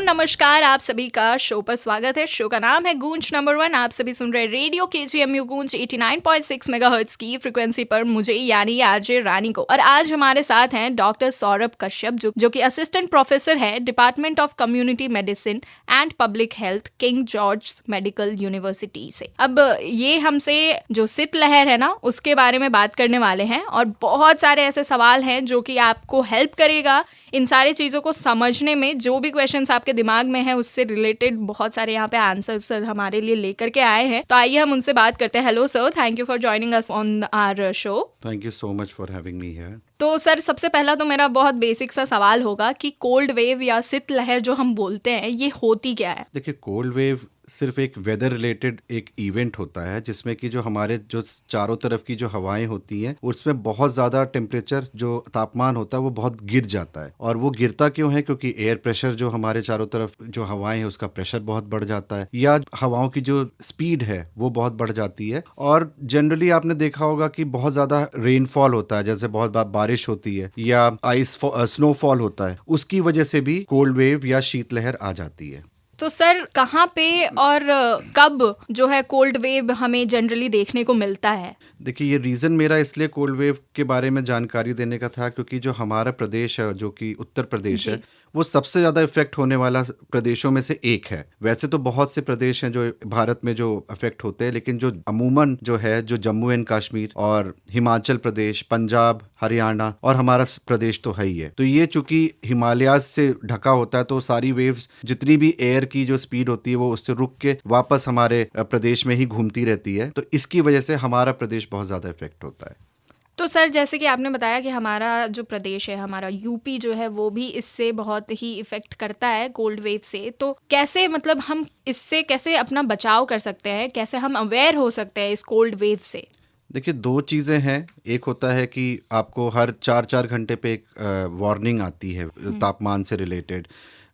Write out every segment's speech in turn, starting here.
नमस्कार, आप सभी का शो पर स्वागत है। शो का नाम है गूंज नंबर 1। आप सभी सुन रहे रेडियो KGMU गूंज 89.6 मेगाहर्ट्ज की फ्रिक्वेंसी पर मुझे यानी आरजे रानी को। और आज हमारे साथ हैं डॉक्टर सौरभ कश्यप जो कि असिस्टेंट प्रोफेसर है department of community medicine and public health, king George medical university से। अब ये हमसे जो शीतलहर है ना उसके बारे में बात करने वाले हैं और बहुत सारे ऐसे सवाल हैं जो कि आपको हेल्प करेगा इन सारी चीज़ों को समझने में। जो भी क्वेश्चंस आपके दिमाग में है उससे रिलेटेड बहुत सारे यहाँ पे आंसर्स सर हमारे लिए लेकर के आए हैं। तो आइए हम उनसे बात करते हैं। Hello sir, thank you for joining us on our show. Thank you so much for having me here. तो सर सबसे पहला तो मेरा बहुत बेसिक सा सवाल होगा कि कोल्ड वेव या शीतलहर जो हम बोलते हैं ये होती क्या है? देखिए, कोल्ड वेव सिर्फ एक वेदर रिलेटेड एक इवेंट होता है जिसमें कि जो हमारे जो चारों तरफ की जो हवाएं होती हैं उसमें बहुत ज़्यादा टेम्परेचर जो तापमान होता है वो बहुत गिर जाता है। और वो गिरता क्यों है? क्योंकि एयर प्रेशर जो हमारे चारों तरफ जो हवाएं हैं उसका प्रेशर बहुत बढ़ जाता है या हवाओं की जो स्पीड है वो बहुत बढ़ जाती है। और जनरली आपने देखा होगा कि बहुत ज़्यादा रेनफॉल होता है, जैसे बहुत बारिश होती है या स्नोफॉल होता है, उसकी वजह से भी कोल्ड वेव या शीतलहर आ जाती है। तो सर कहाँ पे और कब जो है कोल्ड वेव हमें जनरली देखने को मिलता है? देखिए, ये रीज़न मेरा इसलिए कोल्ड वेव के बारे में जानकारी देने का था क्योंकि जो हमारा प्रदेश है जो कि उत्तर प्रदेश है वो सबसे ज़्यादा इफेक्ट होने वाला प्रदेशों में से एक है। वैसे तो बहुत से प्रदेश हैं जो भारत में जो इफेक्ट होते हैं, लेकिन जो अमूमन जो है जो जम्मू एंड कश्मीर और हिमाचल प्रदेश, पंजाब, हरियाणा और हमारा प्रदेश तो है ही है। तो ये चूंकि हिमालयाज से ढका होता है तो सारी वेव्स जितनी भी एयर की जो स्पीड होती है वो उससे रुक के वापस हमारे प्रदेश में ही घूमती रहती है। तो इसकी वजह से हमारा प्रदेश बहुत ज़्यादा इफेक्ट होता है। तो सर जैसे कि आपने बताया कि हमारा जो प्रदेश है, हमारा यूपी जो है वो भी इससे बहुत ही इफेक्ट करता है कोल्ड वेव से। तो कैसे मतलब हम इससे कैसे अपना बचाव कर सकते हैं, कैसे हम अवेयर हो सकते हैं इस कोल्ड वेव से? देखिए, दो चीज़ें हैं। एक होता है कि आपको हर 4-4 घंटे पे एक वार्निंग आती है तापमान से रिलेटेड।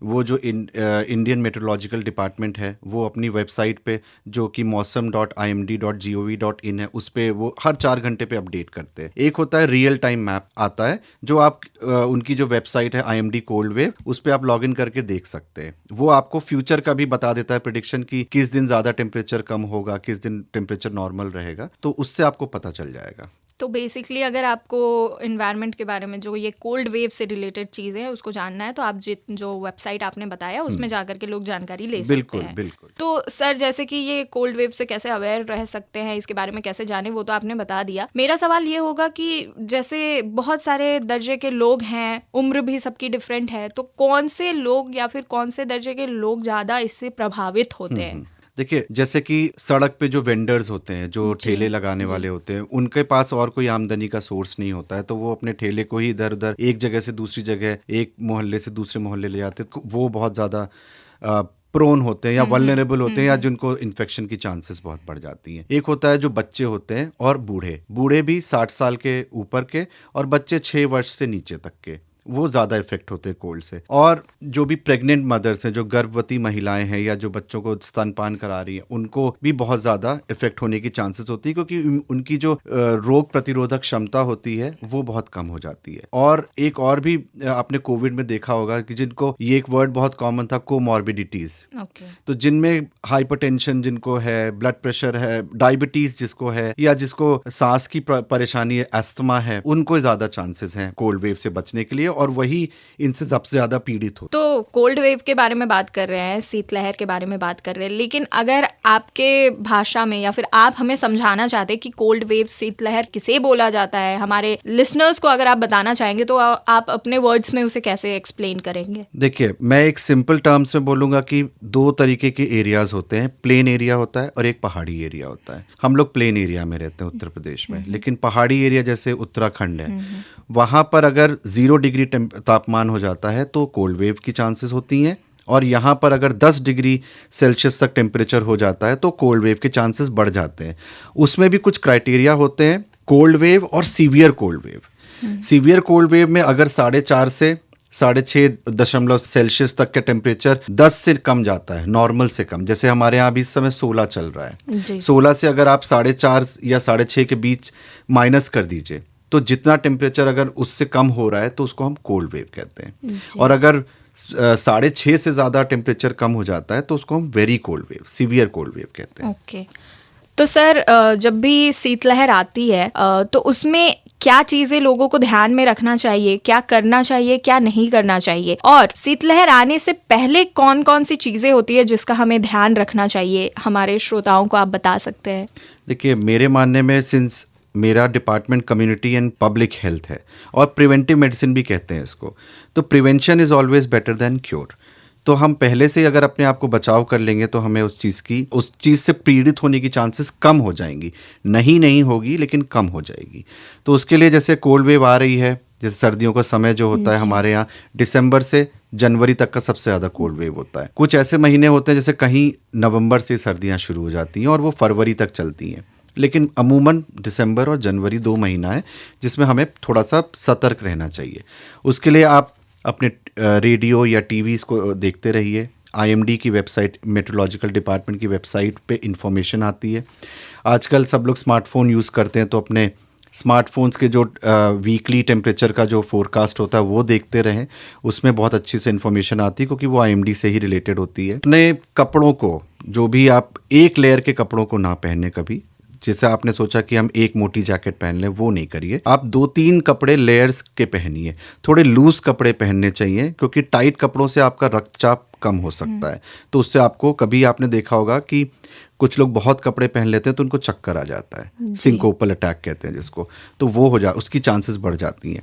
वो जो इंडियन मेट्रोलॉजिकल डिपार्टमेंट है वो अपनी वेबसाइट पे जो कि mosam.imd.gov.in है उस पे वो हर 4 घंटे पे अपडेट करते हैं। एक होता है रियल टाइम मैप आता है जो आप उनकी जो वेबसाइट है IMD कोल्ड वेव उस पे आप लॉग इन करके देख सकते हैं। वो आपको फ्यूचर का भी बता देता है प्रेडिक्शन की किस दिन ज़्यादा टेम्परेचर कम होगा, किस दिन टेम्परेचर नॉर्मल रहेगा, तो उससे आपको पता चल जाएगा। तो बेसिकली अगर आपको इन्वायरमेंट के बारे में जो ये कोल्ड वेव से रिलेटेड चीज़ें हैं उसको जानना है तो आप जो वेबसाइट आपने बताया उसमें जाकर के लोग जानकारी ले सकते बिल्कुल हैं। बिल्कुल। तो सर जैसे कि ये कोल्ड वेव से कैसे अवेयर रह सकते हैं, इसके बारे में कैसे जाने, वो तो आपने बता दिया। मेरा सवाल ये होगा कि जैसे बहुत सारे दर्जे के लोग हैं, उम्र भी सबकी डिफरेंट है, तो कौन से लोग या फिर कौन से दर्जे के लोग ज़्यादा इससे प्रभावित होते हैं? देखिए, जैसे कि सड़क पे जो वेंडर्स होते हैं, जो जी ठेले लगाने वाले होते हैं, उनके पास और कोई आमदनी का सोर्स नहीं होता है, तो वो अपने ठेले को ही इधर उधर एक जगह से दूसरी जगह, एक मोहल्ले से दूसरे मोहल्ले ले जाते हैं। तो वो बहुत ज़्यादा प्रोन होते हैं या वल्नरेबल होते हैं या जिनको इन्फेक्शन की चांसेस बहुत बढ़ जाती हैं। एक होता है जो बच्चे होते हैं और बूढ़े बूढ़े भी 60 साल के ऊपर के और बच्चे 6 वर्ष से नीचे तक के, वो ज़्यादा इफेक्ट होते हैं कोल्ड से। और जो भी प्रेग्नेंट मदर्स हैं, जो गर्भवती महिलाएं हैं या जो बच्चों को स्तनपान करा रही हैं, उनको भी बहुत ज़्यादा इफेक्ट होने की चांसेस होती है क्योंकि उनकी जो रोग प्रतिरोधक क्षमता होती है वो बहुत कम हो जाती है। और एक और भी आपने कोविड में देखा होगा कि जिनको ये एक वर्ड बहुत कॉमन था, कोमॉर्बिडिटीज़। तो जिनमें हाइपरटेंशन जिनको है, ब्लड प्रेशर है, डायबिटीज़ जिसको है या जिसको सांस की परेशानी है, अस्थमा है, उनको ज़्यादा चांसेस हैं कोल्ड वेव से बचने के लिए और वही इनसे सबसे ज्यादा पीड़ित हो। तो कोल्ड वेव के बारे में बात कर रहे हैं, शीतलहर के बारे में बात कर रहे हैं, लेकिन अगर आपके भाषा में या फिर आप हमें समझाना चाहते हैं कि कोल्ड वेव, शीतलहर किसे बोला जाता है, हमारे लिसनर्स को अगर आप बताना चाहेंगे तो आप अपने वर्ड्स में उसे कैसे एक्सप्लेन करेंगे? देखिए, मैं एक सिंपल टर्म्स में बोलूंगा कि दो तरीके के एरियाज होते हैं। प्लेन एरिया होता है और एक पहाड़ी एरिया होता है। हम लोग प्लेन एरिया में रहते हैं उत्तर प्रदेश में, लेकिन पहाड़ी एरिया जैसे उत्तराखंड है वहां पर अगर 0 डिग्री तापमान हो जाता है तो कोल्ड वेव की चांसेस होती हैं। और यहाँ पर अगर 10 डिग्री सेल्सियस तक टेम्परेचर हो जाता है तो कोल्ड वेव के चांसेस बढ़ जाते हैं। उसमें भी कुछ क्राइटेरिया होते हैं, कोल्ड वेव और severe cold wave. Severe cold wave में अगर 4.5 से 6.5 सेल्सियस तक का टेम्परेचर 10 से कम जाता है, नॉर्मल से कम, जैसे हमारे यहाँ अभी इस समय 16 चल रहा है, 16 से अगर आप 4.5 या 6.5 के बीच माइनस कर दीजिए तो जितना टेम्परेचर अगर उससे कम हो रहा है तो उसको हम कोल्ड वेव कहते हैं। और अगर साढ़े 6 से ज़्यादा टेम्परेचर कम हो जाता है तो उसको हम very cold wave, severe cold wave कहते हैं। ओके। तो सर जब भी शीतलहर आती है तो उसमें क्या चीजें लोगों को ध्यान में रखना चाहिए, क्या करना चाहिए, क्या नहीं करना चाहिए, और शीतलहर आने से पहले कौन कौन सी चीजें होती है जिसका हमें ध्यान रखना चाहिए, हमारे श्रोताओं को आप बता सकते हैं? देखिए, मेरे मानने में, सिंस मेरा department community and public health है और प्रिवेंटिव मेडिसिन भी कहते हैं इसको, तो prevention is always better than cure. तो हम पहले से अगर अपने आप को बचाव कर लेंगे तो हमें उस चीज़ से पीड़ित होने की चांसेस कम हो जाएंगी। नहीं होगी, लेकिन कम हो जाएगी। तो उसके लिए जैसे कोल्ड वेव आ रही है, जैसे सर्दियों का समय जो होता है हमारे यहाँ दिसंबर से जनवरी तक का सबसे ज़्यादा कोल्ड वेव होता है। कुछ ऐसे महीने होते हैं जैसे कहीं नवंबर से सर्दियाँ शुरू हो जाती हैं और वो फरवरी तक चलती हैं, लेकिन अमूमन दिसंबर और जनवरी 2 महीना है जिसमें हमें थोड़ा सा सतर्क रहना चाहिए। उसके लिए आप अपने रेडियो या टीवी को देखते रहिए। आईएमडी की वेबसाइट, मेट्रोलॉजिकल डिपार्टमेंट की वेबसाइट पे इंफॉर्मेशन आती है। आजकल सब लोग स्मार्टफोन यूज़ करते हैं, तो अपने स्मार्टफोन्स के जो वीकली टेम्परेचर का जो फोरकास्ट होता है वो देखते रहें। उसमें बहुत अच्छी से इन्फॉर्मेशन आती है क्योंकि वो आईएमडी से ही रिलेटेड होती है। अपने कपड़ों को, जो भी आप एक लेयर के कपड़ों को ना पहने कभी। जैसे आपने सोचा कि हम एक मोटी जैकेट पहन लें, वो नहीं करिए। आप 2-3 कपड़े लेयर्स के पहनिए। थोड़े लूज कपड़े पहनने चाहिए क्योंकि टाइट कपड़ों से आपका रक्तचाप कम हो सकता है। तो उससे आपको, कभी आपने देखा होगा कि कुछ लोग बहुत कपड़े पहन लेते हैं तो उनको चक्कर आ जाता है, सिंकोपल अटैक कहते हैं जिसको, तो वो उसकी चांसेस बढ़ जाती हैं।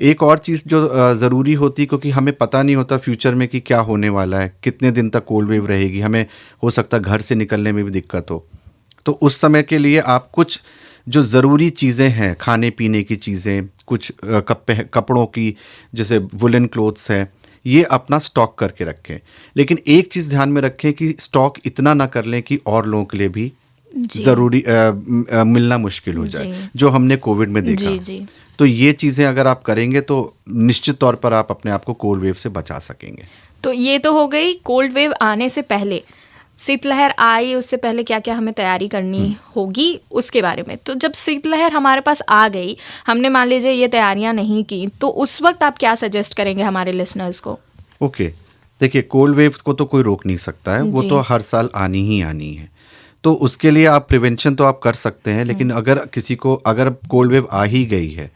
एक और चीज़ जो ज़रूरी होती है, क्योंकि हमें पता नहीं होता फ्यूचर में कि क्या होने वाला है, कितने दिन तक कोल्ड वेव रहेगी, हमें हो सकता है घर से निकलने में भी दिक्कत हो। तो उस समय के लिए आप कुछ जो ज़रूरी चीज़ें हैं, खाने पीने की चीज़ें, कुछ कपड़ों की, जैसे वुलन क्लोथ्स है, ये अपना स्टॉक करके रखें। लेकिन एक चीज़ ध्यान में रखें कि स्टॉक इतना ना कर लें कि और लोगों के लिए भी ज़रूरी मिलना मुश्किल हो जाए, जो हमने कोविड में देखा। जी। तो ये चीज़ें अगर आप करेंगे तो निश्चित तौर पर आप अपने आप को कोल्ड वेव से बचा सकेंगे। तो ये तो हो गई कोल्ड वेव आने से पहले। शीतलहर आई उससे पहले क्या क्या हमें तैयारी करनी होगी उसके बारे में। तो जब शीतलहर हमारे पास आ गई, हमने मान लीजिए ये तैयारियां नहीं की, तो उस वक्त आप क्या सजेस्ट करेंगे हमारे लिसनर्स को? ओके, देखिए, कोल्ड वेव को तो कोई रोक नहीं सकता है, वो तो हर साल आनी ही आनी है। तो उसके लिए आप प्रिवेंशन तो आप कर सकते हैं, लेकिन अगर किसी को, अगर कोल्ड वेव आ ही गई है,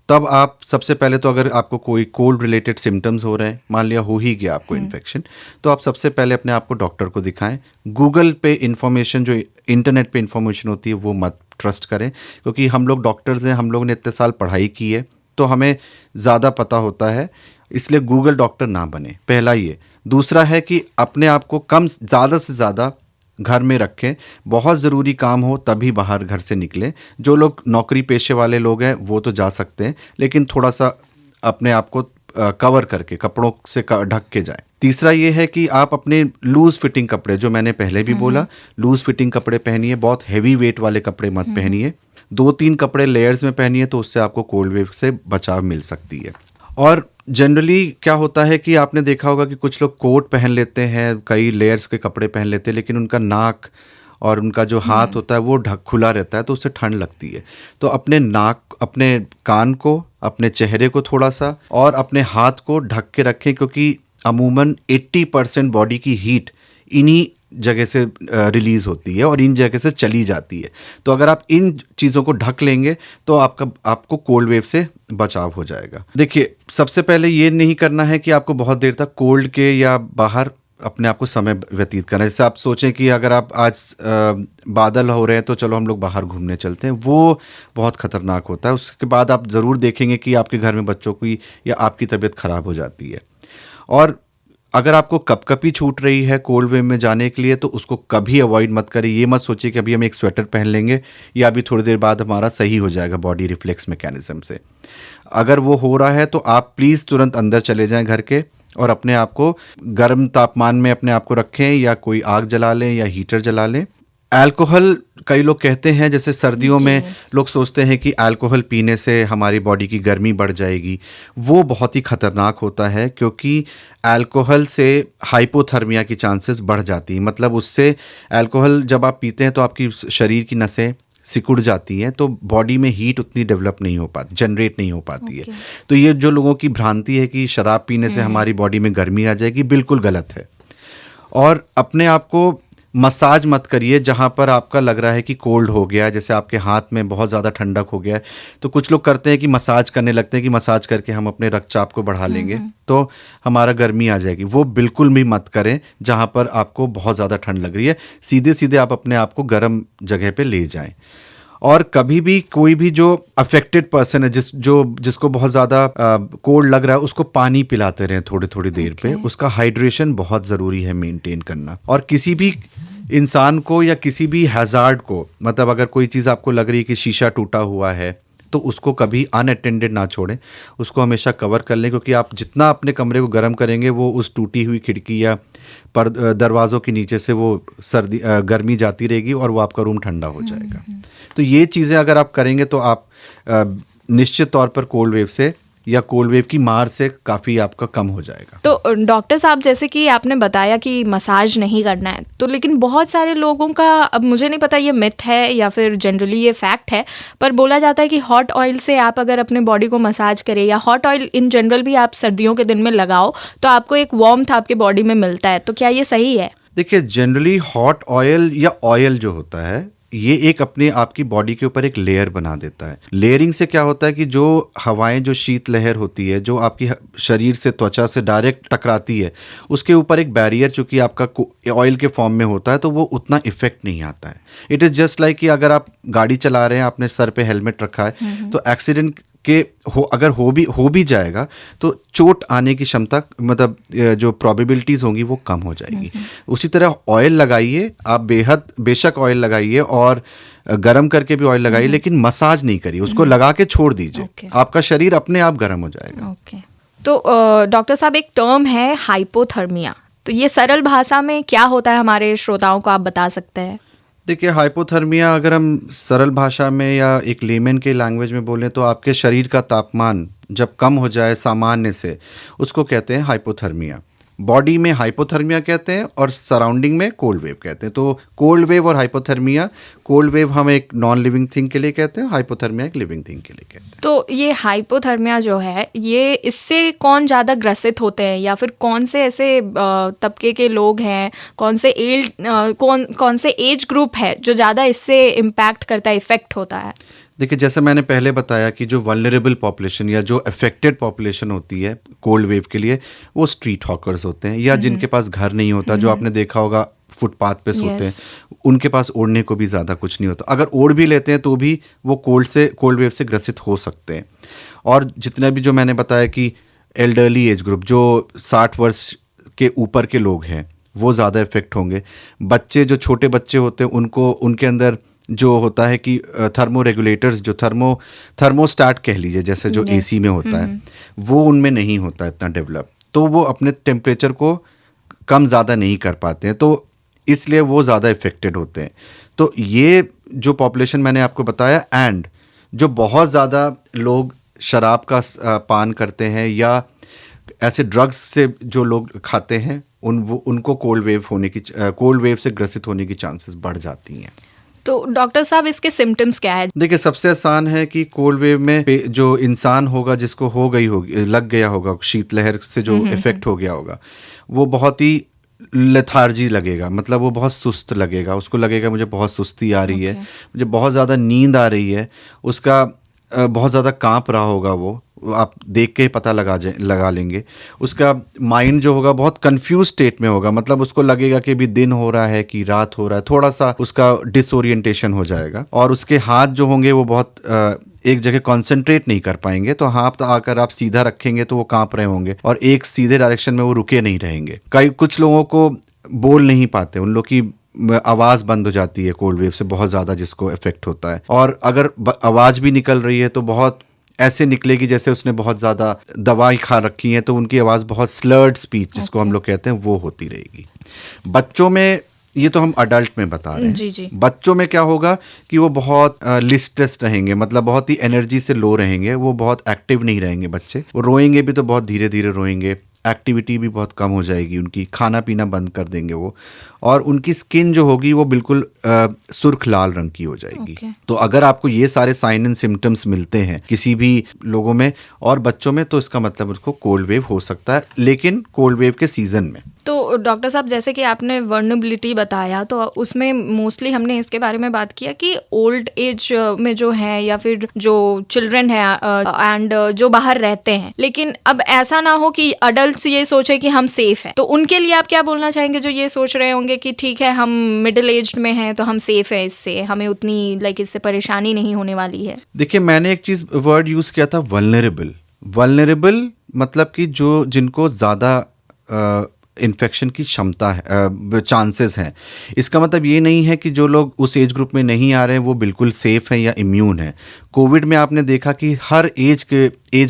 तब आप सबसे पहले तो, अगर आपको कोई कोल्ड रिलेटेड सिम्टम्स हो रहे हैं, मान लिया हो ही गया आपको इन्फेक्शन, तो आप सबसे पहले अपने आप को डॉक्टर को दिखाएं। गूगल पे इन्फॉर्मेशन, जो इंटरनेट पे इन्फॉर्मेशन होती है, वो मत ट्रस्ट करें, क्योंकि हम लोग डॉक्टर्स हैं, हम लोग ने इतने साल पढ़ाई की है, तो हमें ज़्यादा पता होता है, इसलिए गूगल डॉक्टर ना बने, पहला ये। दूसरा है कि अपने आप को ज़्यादा से ज़्यादा घर में रखें। बहुत ज़रूरी काम हो तभी बाहर घर से निकलें। जो लोग नौकरी पेशे वाले लोग हैं वो तो जा सकते हैं, लेकिन थोड़ा सा अपने आप को कवर करके, कपड़ों से ढक के जाएं। तीसरा ये है कि आप अपने लूज़ फिटिंग कपड़े, जो मैंने पहले भी बोला, लूज़ फिटिंग कपड़े पहनिए, बहुत हैवी वेट वाले कपड़े मत पहनिए। 2-3 कपड़े लेयर्स में पहनिए, तो उससे आपको कोल्ड वेव से बचाव मिल सकती है। और जनरली क्या होता है कि आपने देखा होगा कि कुछ लोग कोट पहन लेते हैं, कई लेयर्स के कपड़े पहन लेते हैं, लेकिन उनका नाक और उनका जो हाथ होता है वो खुला रहता है, तो उससे ठंड लगती है। तो अपने नाक, अपने कान को, अपने चेहरे को थोड़ा सा और अपने हाथ को ढक के रखें, क्योंकि अमूमन 80% बॉडी की हीट इन्हीं जगह से रिलीज़ होती है और इन जगह से चली जाती है। तो अगर आप इन चीज़ों को ढक लेंगे तो आपको कोल्ड वेव से बचाव हो जाएगा। देखिए, सबसे पहले ये नहीं करना है कि आपको बहुत देर तक कोल्ड के या बाहर अपने आप को समय व्यतीत करना है। जैसे आप सोचें कि अगर आप आज बादल हो रहे हैं तो चलो हम लोग बाहर घूमने चलते हैं, वो बहुत ख़तरनाक होता है। उसके बाद आप ज़रूर देखेंगे कि आपके घर में बच्चों की या आपकी तबीयत ख़राब हो जाती है। और अगर आपको कपकपी छूट रही है कोल्ड वेव में जाने के लिए, तो उसको कभी अवॉइड मत करें। ये मत सोचिए कि अभी हम एक स्वेटर पहन लेंगे या अभी थोड़ी देर बाद हमारा सही हो जाएगा बॉडी रिफ्लेक्स मैकेनिज्म से। अगर वो हो रहा है तो आप प्लीज़ तुरंत अंदर चले जाएं घर के और अपने आप को गर्म तापमान में अपने आप को रखें, या कोई आग जला लें या हीटर जला लें। अल्कोहल, कई लोग कहते हैं, जैसे सर्दियों में लोग सोचते हैं कि अल्कोहल पीने से हमारी बॉडी की गर्मी बढ़ जाएगी। वो बहुत ही ख़तरनाक होता है, क्योंकि अल्कोहल से हाइपोथर्मिया की चांसेस बढ़ जाती हैं। मतलब उससे, अल्कोहल जब आप पीते हैं तो आपकी शरीर की नसें सिकुड़ जाती हैं तो बॉडी में हीट उतनी डेवलप नहीं हो पाती, जनरेट नहीं हो पाती है। ओके। तो ये जो लोगों की भ्रांति है कि शराब पीने से हमारी बॉडी में गर्मी आ जाएगी, बिल्कुल गलत है। और अपने आप को मसाज मत करिए जहाँ पर आपका लग रहा है कि कोल्ड हो गया, जैसे आपके हाथ में बहुत ज़्यादा ठंडक हो गया है, तो कुछ लोग करते हैं कि मसाज करने लगते हैं कि मसाज करके हम अपने रक्तचाप को बढ़ा लेंगे तो हमारा गर्मी आ जाएगी। वो बिल्कुल भी मत करें जहाँ पर आपको बहुत ज़्यादा ठंड लग रही है, सीधे सीधे आप अपने आप को गर्म जगह पे ले जाएं। और कभी भी कोई भी जो अफेक्टेड पर्सन है, जिसको बहुत ज़्यादा कोल्ड लग रहा है, उसको पानी पिलाते रहें थोड़ी थोड़ी देर पे। उसका हाइड्रेशन बहुत ज़रूरी है मेंटेन करना। और किसी भी इंसान को या किसी भी हैजार्ड को, मतलब अगर कोई चीज़ आपको लग रही है कि शीशा टूटा हुआ है तो उसको कभी अनअटेंडेड ना छोड़ें, उसको हमेशा कवर कर लें, क्योंकि आप जितना अपने कमरे को गर्म करेंगे वो उस टूटी हुई खिड़की या पर दरवाज़ों के नीचे से वो गर्मी जाती रहेगी और वो आपका रूम ठंडा हो जाएगा। तो ये चीज़ें अगर आप करेंगे तो आप निश्चित तौर पर कोल्ड वेव से या कोल्ड वेव की मार से काफ़ी आपका कम हो जाएगा। तो डॉक्टर साहब, जैसे कि आपने बताया कि मसाज नहीं करना है, तो लेकिन बहुत सारे लोगों का, अब मुझे नहीं पता ये मिथ है या फिर जनरली ये फैक्ट है, पर बोला जाता है कि हॉट ऑयल से आप अगर अपने बॉडी को मसाज करें या हॉट ऑयल इन जनरल भी आप सर्दियों के दिन में लगाओ तो आपको एक वार्मथ आपके बॉडी में मिलता है। तो क्या ये सही है? देखिए, जनरली हॉट ऑयल या ऑयल जो होता है ये एक अपने आपकी बॉडी के ऊपर एक लेयर बना देता है। लेयरिंग से क्या होता है कि जो हवाएं, जो शीत लहर होती है जो आपकी शरीर से, त्वचा से डायरेक्ट टकराती है, उसके ऊपर एक बैरियर चूंकि आपका ऑयल के फॉर्म में होता है तो वो उतना इफेक्ट नहीं आता है। इट इज़ जस्ट लाइक कि अगर आप गाड़ी चला रहे हैं, आपने सर पे हेलमेट रखा है, तो एक्सीडेंट के अगर हो भी जाएगा तो चोट आने की क्षमता, मतलब जो प्रोबेबिलिटीज होंगी वो कम हो जाएगी। उसी तरह ऑयल लगाइए आप, बेशक ऑयल लगाइए और गर्म करके भी ऑयल लगाइए, लेकिन मसाज नहीं करिए, उसको लगा के छोड़ दीजिए। आपका शरीर अपने आप गर्म हो जाएगा। ओके। तो डॉक्टर साहब, एक टर्म है हाइपोथर्मिया, तो ये सरल भाषा में क्या होता है, हमारे श्रोताओं को आप बता सकते हैं? देखिए, हाइपोथर्मिया अगर हम सरल भाषा में या एक लेमन के लैंग्वेज में बोलें तो आपके शरीर का तापमान जब कम हो जाए सामान्य से, उसको कहते हैं हाइपोथर्मिया। बॉडी में हाइपोथर्मिया कहते हैं और सराउंडिंग में कोल्ड वेव कहते हैं। तो कोल्ड वेव और हाइपोथर्मिया, कोल्ड वेव हम एक नॉन लिविंग थिंग के लिए कहते हैं, हाइपोथर्मिया एक लिविंग थिंग के लिए कहते हैं। तो ये हाइपोथर्मिया जो है, ये इससे कौन ज़्यादा ग्रसित होते हैं, या फिर कौन से ऐसे तबके के लोग हैं, कौन से एज ग्रुप है जो ज़्यादा इससे इम्पैक्ट करता है, इफेक्ट होता है? देखिए, जैसे मैंने पहले बताया कि जो वल्नरेबल पॉपुलेशन या जो अफेक्टेड पॉपुलेशन होती है कोल्ड वेव के लिए, वो स्ट्रीट हॉकर्स होते हैं या जिनके पास घर नहीं होता, जो आपने देखा होगा फुटपाथ पे सोते हैं, उनके पास ओढ़ने को भी ज़्यादा कुछ नहीं होता। अगर ओढ़ भी लेते हैं तो भी वो कोल्ड वेव से ग्रसित हो सकते हैं। और जितने भी जो मैंने बताया कि एल्डरली एज ग्रुप, जो 60 वर्ष के ऊपर के लोग हैं, वो ज़्यादा इफेक्ट होंगे। बच्चे, जो छोटे बच्चे होते हैं, उनके अंदर जो होता है कि थर्मो रेगुलेटर्स, जो थर्मोस्टैट कह लीजिए, जैसे जो एसी में होता है, वो उनमें नहीं होता इतना डेवलप, तो वो अपने टेम्परेचर को कम ज़्यादा नहीं कर पाते हैं, तो इसलिए वो ज़्यादा इफेक्टेड होते हैं। तो ये जो पॉपुलेशन मैंने आपको बताया, एंड जो बहुत ज़्यादा लोग शराब का पान करते हैं या ऐसे ड्रग्स से जो लोग खाते हैं, उनको कोल्ड वेव से ग्रसित होने की चांसेस बढ़ जाती हैं। तो डॉक्टर साहब, इसके सिम्टम्स क्या है? देखिए, सबसे आसान है कि कोल्ड वेव में जो इंसान होगा, जिसको लग गया होगा, शीतलहर से जो इफेक्ट हो गया होगा, वो बहुत ही लेथार्जी लगेगा, मतलब वो बहुत सुस्त लगेगा। उसको लगेगा मुझे बहुत सुस्ती आ रही है, मुझे बहुत ज़्यादा नींद आ रही है, उसका बहुत ज़्यादा कांप रहा होगा, वो आप देख के ही पता लगा लेंगे। उसका माइंड जो होगा बहुत कंफ्यूज स्टेट में होगा, मतलब उसको लगेगा कि अभी दिन हो रहा है कि रात हो रहा है, थोड़ा सा उसका डिसोरिएंटेशन हो जाएगा। और उसके हाथ जो होंगे वो बहुत एक जगह कंसंट्रेट नहीं कर पाएंगे, तो हाथ आकर आप सीधा रखेंगे तो वो कांप रहे होंगे और एक सीधे डायरेक्शन में वो रुके नहीं रहेंगे। कुछ लोगों को बोल नहीं पाते, उन लोग की आवाज़ बंद हो जाती है कोल्ड वेव से, बहुत ज़्यादा जिसको इफेक्ट होता है। और अगर आवाज़ भी निकल रही है तो बहुत ऐसे निकलेगी जैसे उसने बहुत ज़्यादा दवाई खा रखी है, तो उनकी आवाज़ बहुत स्लर्ड स्पीच, जिसको हम लोग कहते हैं, वो होती रहेगी। बच्चों में, ये तो हम अडल्ट में बता रहे हैं, जी। बच्चों में क्या होगा कि वो बहुत लिस्टलेस रहेंगे, मतलब बहुत ही एनर्जी से लो रहेंगे, वो बहुत एक्टिव नहीं रहेंगे बच्चे। वो रोएंगे भी तो बहुत धीरे धीरे रोएंगे, एक्टिविटी भी बहुत कम हो जाएगी, उनकी खाना पीना बंद कर देंगे वो, और उनकी स्किन जो होगी वो बिल्कुल सुर्ख लाल रंग की हो जाएगी। तो अगर आपको ये सारे साइन एंड सिम्टम्स मिलते हैं किसी भी लोगों में और बच्चों में, तो इसका मतलब उसको कोल्ड वेव हो सकता है, लेकिन कोल्ड वेव के सीजन में। तो डॉक्टर साहब, जैसे कि आपने वर्नेबिलिटी बताया, तो उसमें मोस्टली हमने इसके बारे में बात किया कि ओल्ड एज में जो है या फिर जो चिल्ड्रन है एंड जो बाहर रहते हैं, लेकिन अब ऐसा ना हो कि अडल्ट्स ये सोचे कि हम सेफ हैं, तो उनके लिए आप क्या बोलना चाहेंगे जो ये सोच रहे होंगे कि ठीक है हम मिडिल एज्ड में हैं तो हम सेफ है, इससे हमें उतनी इससे परेशानी नहीं होने वाली है? देखिए, मैंने एक चीज वर्ड यूज किया था, वल्नरेबल मतलब कि जो जिनको ज़्यादा इन्फेक्शन की क्षमता है, चांसेस हैं। इसका मतलब ये नहीं है कि जो लोग उस एज ग्रुप में नहीं आ रहे हैं वो बिल्कुल सेफ हैं या इम्यून हैं। कोविड में आपने देखा कि हर एज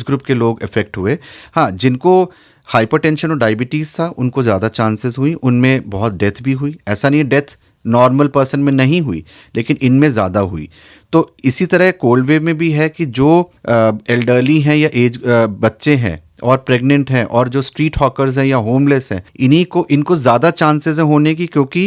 ग्रुप के लोग इफेक्ट हुए। हाँ, जिनको हाइपरटेंशन और डायबिटीज़ था उनको ज़्यादा चांसेस हुई, उनमें बहुत डेथ भी हुई। ऐसा नहीं है डेथ नॉर्मल पर्सन में नहीं हुई, लेकिन इनमें ज़्यादा हुई। तो इसी तरह कोल्ड वेव में भी है कि जो एल्डरली हैं या बच्चे हैं और प्रेग्नेंट हैं और जो स्ट्रीट हॉकर्स हैं या होमलेस हैं, इनको ज़्यादा चांसेस हैं होने की, क्योंकि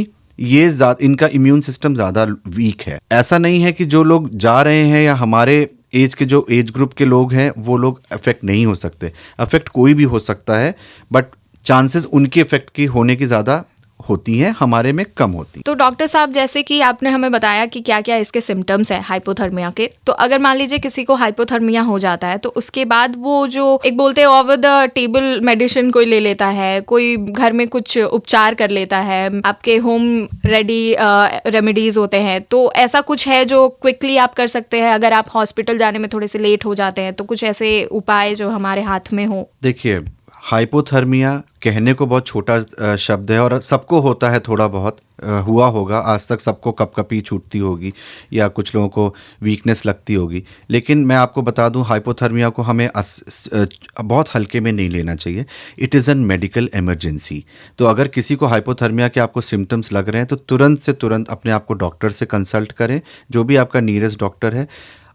इनका इम्यून सिस्टम ज़्यादा वीक है। ऐसा नहीं है कि जो लोग जा रहे हैं या हमारे एज के जो एज ग्रुप के लोग हैं वो लोग अफेक्ट नहीं हो सकते। अफेक्ट कोई भी हो सकता है, बट चांसेस उनके इफेक्ट की होने की ज़्यादा होती हैं, हमारे में कम होती। तो डॉक्टर साहब, जैसे कि आपने हमें बताया कि क्या क्या इसके सिम्टम्स हैं हाइपोथर्मिया के, तो अगर मान लीजिए किसी को हाइपोथर्मिया हो जाता है तो उसके बाद वो जो एक बोलते हैं ओवर द टेबल मेडिसिन कोई ले लेता है, कोई घर में कुछ उपचार कर लेता है, आपके होम रेडी रेमेडीज होते हैं, तो ऐसा कुछ है जो क्विकली आप कर सकते हैं अगर आप हॉस्पिटल जाने में थोड़े से लेट हो जाते हैं, तो कुछ ऐसे उपाय जो हमारे हाथ में हो? देखिए, हाइपोथर्मिया कहने को बहुत छोटा शब्द है और सबको होता है, थोड़ा बहुत हुआ होगा आज तक, सबको कपकपी छूटती होगी या कुछ लोगों को वीकनेस लगती होगी। लेकिन मैं आपको बता दूं, हाइपोथर्मिया को हमें बहुत हल्के में नहीं लेना चाहिए। It is an medical emergency. तो अगर किसी को हाइपोथर्मिया के आपको सिम्टम्स लग रहे हैं तो तुरंत से तुरंत अपने आप को डॉक्टर से कंसल्ट करें, जो भी आपका नियरेस्ट डॉक्टर है।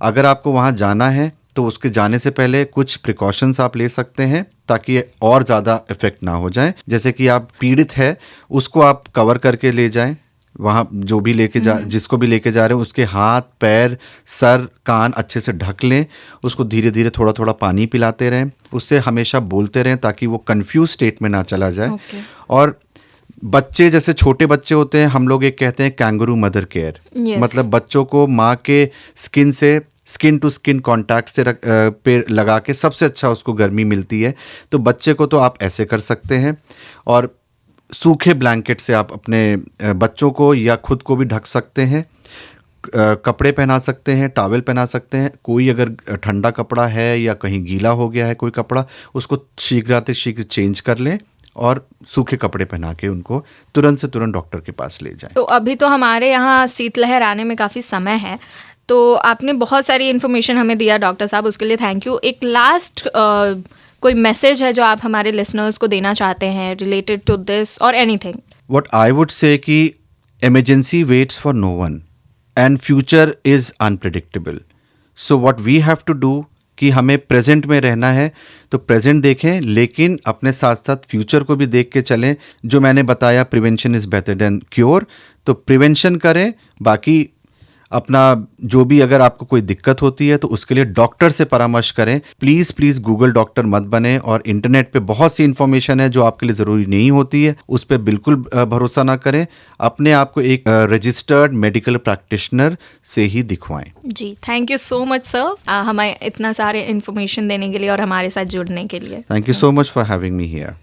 अगर आपको वहाँ जाना है तो उसके जाने से पहले कुछ प्रिकॉशंस आप ले सकते हैं ताकि और ज़्यादा इफेक्ट ना हो जाए। जैसे कि आप पीड़ित है उसको आप कवर करके ले जाएं, वहाँ जो भी जिसको भी लेके जा रहे हैं उसके हाथ पैर सर कान अच्छे से ढक लें, उसको धीरे धीरे थोड़ा थोड़ा पानी पिलाते रहें, उससे हमेशा बोलते रहें ताकि वो कंफ्यूज स्टेट में ना चला जाए। और बच्चे, जैसे छोटे बच्चे होते हैं, हम लोग एक कहते हैं कैंगरू मदर केयर, मतलब बच्चों को माँ के स्किन टू स्किन कॉन्टैक्ट से पे लगा के सबसे अच्छा उसको गर्मी मिलती है। तो बच्चे को तो आप ऐसे कर सकते हैं, और सूखे ब्लैंकेट से आप अपने बच्चों को या खुद को भी ढक सकते हैं। कपड़े पहना सकते हैं, टॉवेल पहना सकते हैं। कोई अगर ठंडा कपड़ा है या कहीं गीला हो गया है कोई कपड़ा, उसको शीघ्र चेंज कर लें और सूखे कपड़े पहना के उनको तुरंत से तुरंत डॉक्टर के पास ले जाएं। तो अभी तो हमारे यहाँ शीतलहर आने में काफ़ी समय है, तो आपने बहुत सारी इन्फॉर्मेशन हमें दिया डॉक्टर साहब, उसके लिए थैंक यू। एक लास्ट कोई मैसेज है जो आप हमारे लिसनर्स को देना चाहते हैं रिलेटेड टू दिस और anything? What I would say कि emergency waits for no one and future is unpredictable. So what we have to do कि हमें प्रेजेंट में रहना है तो प्रेजेंट देखें, लेकिन अपने साथ साथ फ्यूचर को भी देख के चलें। जो मैंने बताया, prevention is better than cure, तो प्रिवेंशन करें। बाकी अपना जो भी अगर आपको कोई दिक्कत होती है तो उसके लिए डॉक्टर से परामर्श करें। प्लीज़ गूगल डॉक्टर मत बने, और इंटरनेट पे बहुत सी इन्फॉर्मेशन है जो आपके लिए ज़रूरी नहीं होती है, उस पर बिल्कुल भरोसा ना करें। अपने आप को एक रजिस्टर्ड मेडिकल प्रैक्टिशनर से ही दिखवाएं। जी, thank you so much sir, हमें इतना सारे इन्फॉर्मेशन देने के लिए और हमारे साथ जुड़ने के लिए। Thank you so much for having me here.